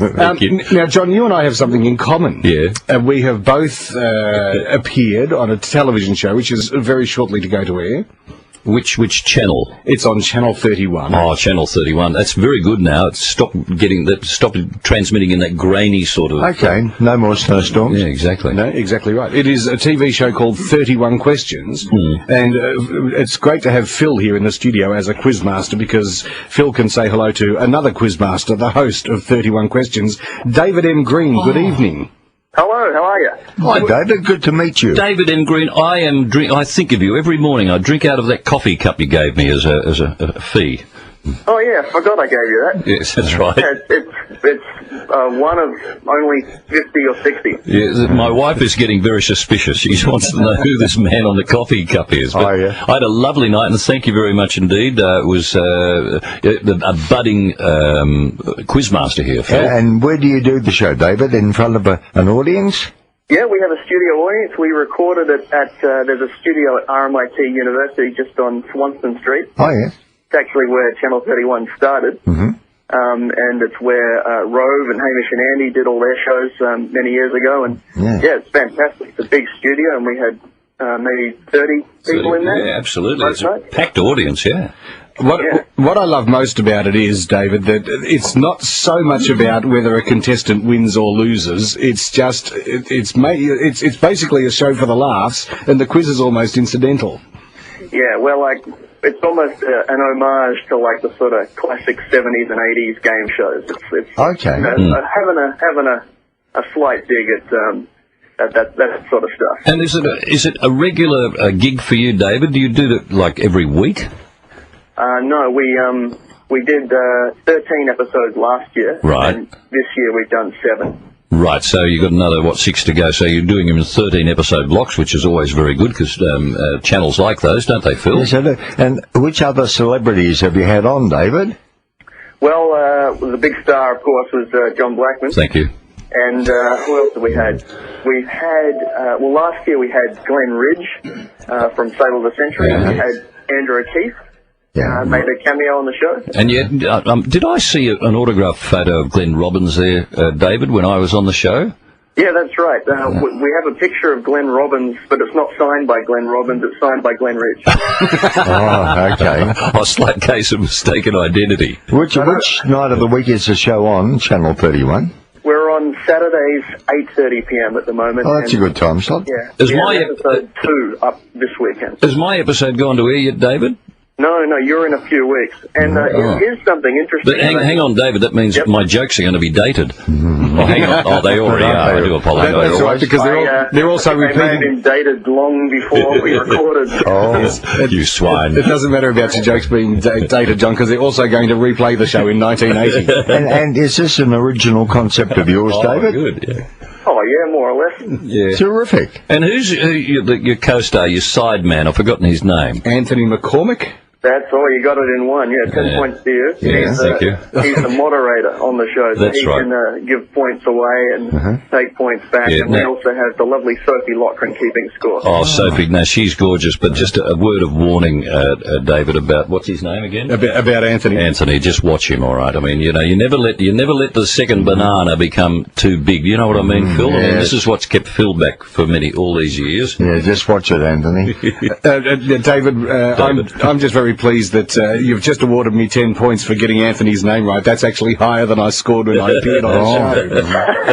Thank you. Now, John, you and I have something in common. Yeah. We have both appeared on a television show, which is very shortly to go to air. Which channel? It's on Channel 31. Oh, Channel 31. That's very good now. It's stopped transmitting in that grainy sort of... Okay, no more snowstorms. Yeah, exactly. No, exactly right. It is a TV show called 31 Questions, and it's great to have Phil here in the studio as a quizmaster, because Phil can say hello to another quizmaster, the host of 31 Questions, David M. Green. Good evening. Hello, how are you? Hi, David. Good to meet you. David M. Green, I think of you every morning. I drink out of that coffee cup you gave me as a fee. Oh yeah, I forgot I gave you that. Yes, that's right. It's one of only 50 or 60. Yeah, my wife is getting very suspicious. She wants to know who this man on the coffee cup is. But I had a lovely night, and thank you very much indeed. It was a budding quizmaster here, Phil. And where do you do the show, David? In front of an audience? Yeah, we have a studio audience. We recorded it at, there's a studio at RMIT University just on Swanston Street. Oh, yes. It's actually where Channel 31 started. Mm-hmm. And it's where Rove and Hamish and Andy did all their shows many years ago. And yeah, it's fantastic. It's a big studio, and we had maybe 30 people in there. Yeah, absolutely. It's a packed audience, yeah. What I love most about it is, David, that it's not so much about whether a contestant wins or loses. It's just it's basically a show for the laughs, and the quiz is almost incidental. Yeah, well, it's almost an homage to like the sort of classic 70s and 80s game shows. It's okay. You know, having a slight dig at that sort of stuff. And is it a regular gig for you, David? Do you do it like every week? No, we did 13 episodes last year. Right. And this year we've done 7. Right, so you've got another, 6 to go, so you're doing them in 13-episode blocks, which is always very good, because channels like those, don't they, Phil? Yes, I do. And which other celebrities have you had on, David? Well, the big star, of course, was John Blackman. Thank you. And who else have we had? We've had, last year we had Glenn Ridge from Sale of the Century. Yeah. We had Andrew O'Keefe. Yeah. Made a cameo on the show. And yet, did I see an autographed photo of Glenn Robbins there, David, when I was on the show? Yeah, that's right. We have a picture of Glenn Robbins, but it's not signed by Glenn Robbins, it's signed by Glenn Ridge. Oh, okay. A slight case of mistaken identity. Which night of the week is the show on Channel 31? We're on Saturdays, 8:30 p.m. at the moment. Oh, that's a good time slot. Yeah. Is my my episode 2 up this weekend. Has my episode gone to air yet, David? No, you're in a few weeks. And here's something interesting. But hang on, David. That means my jokes are going to be dated. Oh, hang on. Oh, they already are. I do apologise. That's right, because they're also they may have repeating. been dated long before we recorded. Oh, You swine. It doesn't matter about your jokes being dated, John, because they're also going to replay the show in 1980. and is this an original concept of yours, David? Good, yeah. Oh, yeah, more or less. Yeah. Terrific. And who's your co-star, your side man? I've forgotten his name. Anthony McCormick? That's all. You got it in one. Yeah, 10 points to you. Yeah, thank you. He's the moderator on the show. So That's he right. can give points away and take points back. Yeah, and we also have the lovely Sophie Lochran keeping score. Oh, Sophie, no, she's gorgeous. But just a word of warning, David, about what's his name again? About Anthony. Anthony, just watch him, all right. I mean, you never let the second banana become too big. You know what I mean, Phil? I mean, this is what's kept Phil back for all these years. Yeah, just watch it, Anthony. David, I'm just very pleased that you've just awarded me 10 points for getting Anthony's name right. That's actually higher than I scored when I appeared on the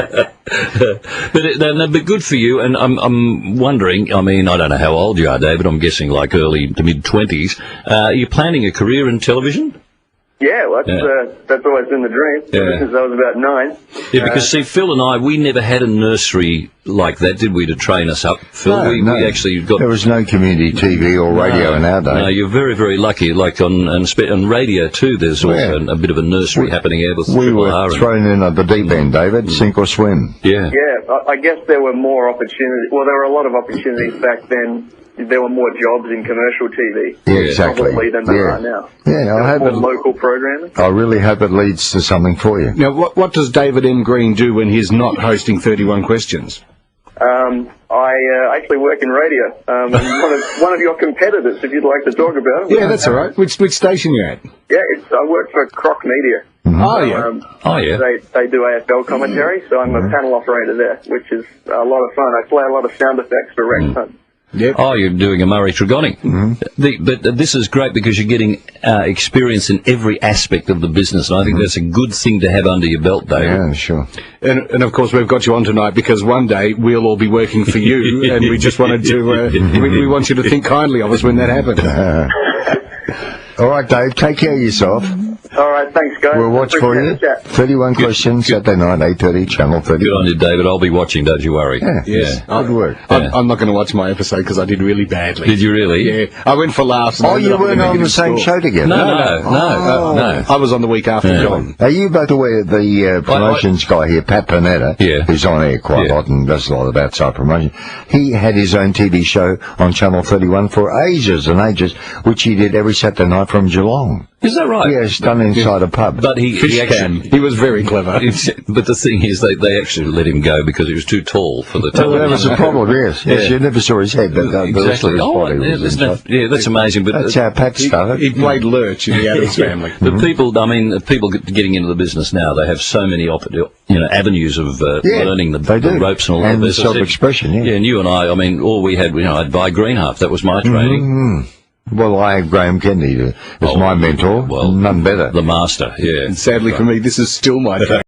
show. But that'd be good for you. And I'm wondering, I mean, I don't know how old you are, David. I'm guessing like early to mid-20s. Are you planning a career in television? Yeah, well, that's always been the dream since I was about 9. Yeah, because see, Phil and I, we never had a nursery like that, did we, to train us up, Phil? No, we actually got... There was no community TV or radio in our day. No, you're very, very lucky. Like on radio too, there's also a bit of a nursery happening here. We were thrown in at the deep end, David, sink or swim. Yeah. Yeah, I guess there were more opportunities. Well, there were a lot of opportunities back then. There were more jobs in commercial TV, Yeah, exactly. probably, than there are now. Yeah, I hope more local programming. I really hope it leads to something for you. Now, what does David M. Green do when he's not hosting 31 Questions? I actually work in radio. One of your competitors, if you'd like to talk about it. Yeah, that's all right. Which station you at? Yeah, I work for Croc Media. Oh, yeah. They do AFL commentary, so I'm a panel operator there, which is a lot of fun. I play a lot of sound effects for Rex Hunt. Yep. Oh, you're doing a Murray Trigoni. But this is great because you're getting experience in every aspect of the business, and I think that's a good thing to have under your belt, David. Yeah, sure. And of course, we've got you on tonight because one day we'll all be working for you, and we just wanted to, we want you to think kindly of us when that happens. All right, Dave, take care of yourself. All right, thanks, guys. We'll watch for you. 31 questions, Saturday night, 8:30, Channel 30. Good on you, David. I'll be watching, don't you worry. Yeah, yes. Good work. I'm not going to watch my episode because I did really badly. Did you really? Yeah. I went for laughs. Oh, you weren't on the same show together? No. I was on the week after John. Are you both aware the promotions guy here, Pat Panetta, who's on air quite a lot and does a lot of outside promotion, he had his own TV show on Channel 31 for ages and ages, which he did every Saturday night from Geelong. Is that right? Yeah, it's done inside a pub. But he actually... He was very clever. But the thing is, they actually let him go because he was too tall for the television. That was the problem, yes. Yes, you never saw his head, but the rest of his body was that's amazing. But that's how Pat started. He played Lurch in the Addams Family. But people getting into the business now, they have so many avenues of learning the ropes and all that. And self-expression, Yeah, and you and I mean, all we had, I'd buy Greenhalf. That was my training. Well, I had Graham Kennedy as my mentor. Well, none better. The master, yeah. And sadly for me, this is still my